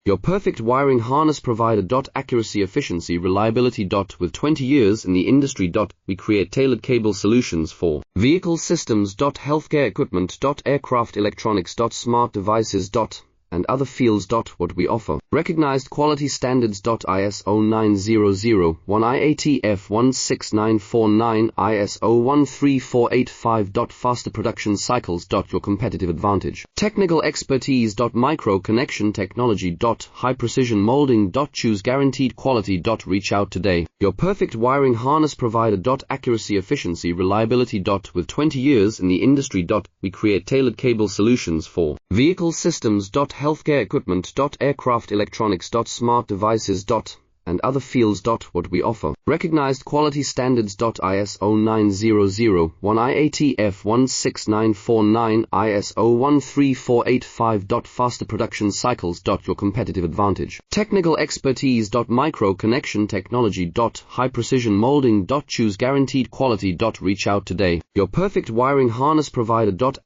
Your perfect wiring harness provider. Accuracy, efficiency, reliability. With 20 years in the industry. We create tailored cable solutions for vehicle systems. Healthcare equipment. Aircraft electronics. Smart devices. And other fields. What we offer. Recognized quality standards. ISO 9001 IATF 16949 ISO 13485. Faster production cycles. Your competitive advantage. Technical expertise. Micro connection technology. High precision molding. Choose guaranteed quality. Reach out today. Your perfect wiring harness provider. Accuracy, efficiency, reliability. With 20 years in the industry. We create tailored cable solutions for vehicle systems. Healthcare equipment. Aircraft electronics. Smart devices. And other fields. What we offer. Recognized quality standards. ISO 9001 IATF 16949 ISO 13485. Faster production cycles. Your competitive advantage. Technical expertise. Micro connection technology. High precision molding. Choose guaranteed quality. Reach out today. Your perfect wiring harness provider.